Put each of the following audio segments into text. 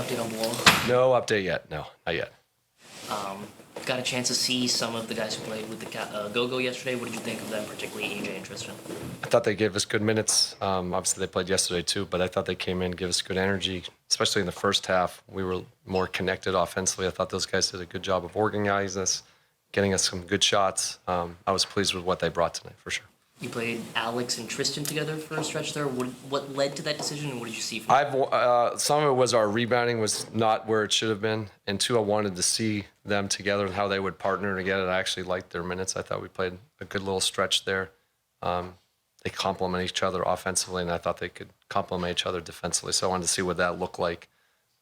update on Ball? No update yet. No, not yet. Got a chance to see some of the guys who played with the Go-Go yesterday. What did you think of them, particularly AJ and Tristan? I thought they gave us good minutes. Obviously, they played yesterday too, but I thought they came in, gave us good energy, especially in the first half. We were more connected offensively. I thought those guys did a good job of organizing us, getting us some good shots. I was pleased with what they brought tonight, for sure. You played Alex and Tristan together for a stretch there. What led to that decision, and what did you see from them? Some of it was our rebounding was not where it should have been, and two, I wanted to see them together and how they would partner together. I actually liked their minutes. I thought we played a good little stretch there. They complement each other offensively, and I thought they could complement each other defensively. So I wanted to see what that looked like.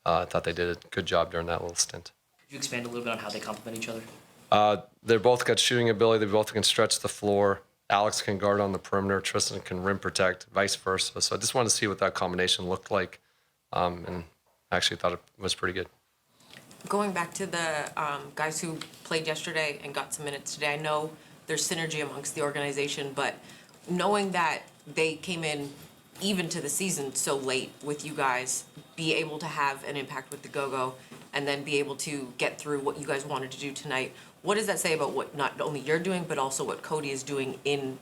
I thought they did a good job during that little stint. Could you expand a little bit on how they complement each other? They both got shooting ability. They both can stretch the floor. Alex can guard on the perimeter. Tristan can rim protect, vice versa. So I just wanted to see what that combination looked like, and I actually thought it was pretty good. Going back to the guys who played yesterday and got some minutes today, I know there's synergy amongst the organization, but knowing that they came in even to the season so late with you guys, be able to have an impact with the Go-Go, and then be able to get through what you guys wanted to do tonight, what does that say about what not only you're doing, but also what Cody is doing in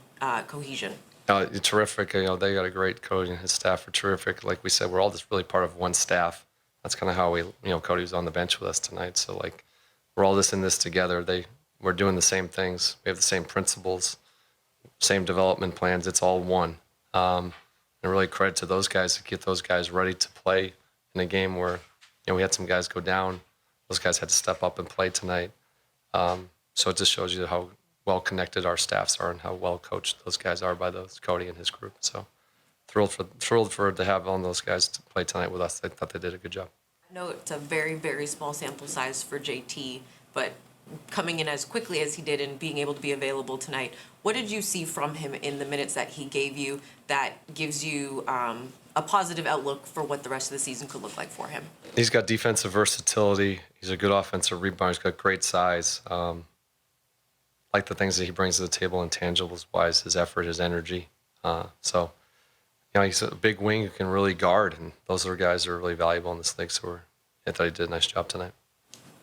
cohesion? Terrific. They got a great coach, and his staff are terrific. Like we said, we're all just really part of one staff. That's kind of how Cody was on the bench with us tonight. So like, we're all just in this together. We're doing the same things. We have the same principles, same development plans. It's all one. And really credit to those guys to get those guys ready to play in a game where, we had some guys go down. Those guys had to step up and play tonight. So it just shows you how well connected our staffs are and how well coached those guys are by Cody and his group. So thrilled to have all those guys to play tonight with us. I thought they did a good job. I know it's a very, very small sample size for JT, but coming in as quickly as he did and being able to be available tonight, what did you see from him in the minutes that he gave you that gives you a positive outlook for what the rest of the season could look like for him? He's got defensive versatility. He's a good offensive rebounder. He's got great size. Like the things that he brings to the table, intangibles-wise, his effort, his energy. He's a big wing who can really guard, and those are guys that are really valuable in this league. So I thought he did a nice job tonight.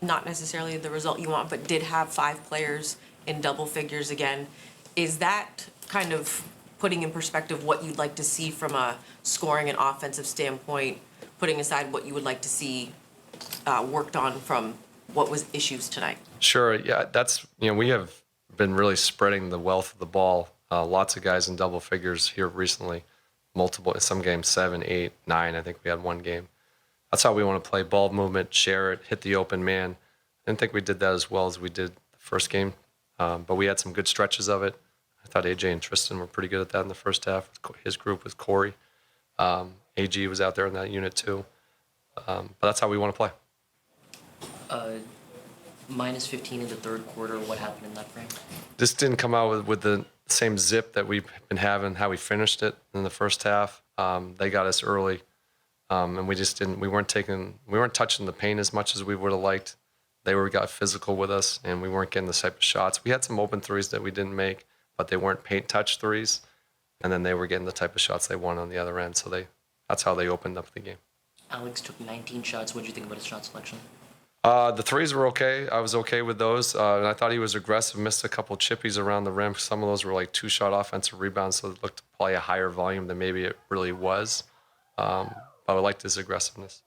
Not necessarily the result you want, but did have 5 players in double figures again. Is that kind of putting in perspective what you'd like to see from a scoring and offensive standpoint, putting aside what you would like to see worked on from what was issues tonight? Sure. Yeah, that's, we have been really spreading the wealth of the ball. Lots of guys in double figures here recently. Multiple, some games 7, 8, 9. I think we had one game. That's how we want to play. Ball movement, share it, hit the open man. I didn't think we did that as well as we did the first game, but we had some good stretches of it. I thought AJ and Tristan were pretty good at that in the first half. His group with Corey. AG was out there in that unit too. But that's how we want to play. Minus 15 in the third quarter. What happened in that frame? This didn't come out with the same zip that we've been having, how we finished it in the first half. They got us early. And we just didn't. We weren't touching the paint as much as we would have liked. They got physical with us, and we weren't getting the type of shots. We had some open threes that we didn't make, but they weren't paint touch threes. And then they were getting the type of shots they wanted on the other end. So that's how they opened up the game. Alex took 19 shots. What did you think about his shot selection? The threes were okay. I was okay with those. And I thought he was aggressive. Missed a couple chippies around the rim. Some of those were like 2-shot offensive rebounds, so it looked probably a higher volume than maybe it really was. I liked his aggressiveness.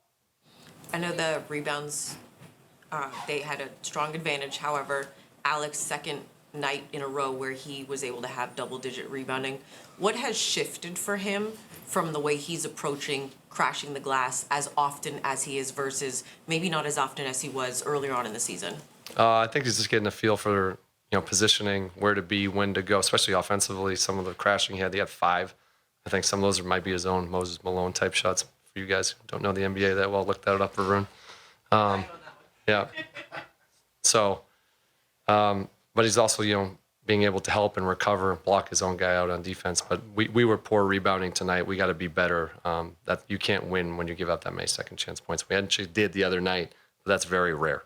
I know the rebounds, they had a strong advantage. However, Alex, second night in a row where he was able to have double-digit rebounding. What has shifted for him from the way he's approaching crashing the glass as often as he is versus maybe not as often as he was earlier on in the season? I think he's just getting a feel for positioning, where to be, when to go, especially offensively. Some of the crashing he had 5. I think some of those might be his own Moses Malone type shots. For you guys who don't know the NBA that well, look that up, Varun. Yeah. So, but he's also, being able to help and recover, block his own guy out on defense. But we were poor rebounding tonight. We got to be better. That you can't win when you give up that many second chance points. We actually did the other night, but that's very rare.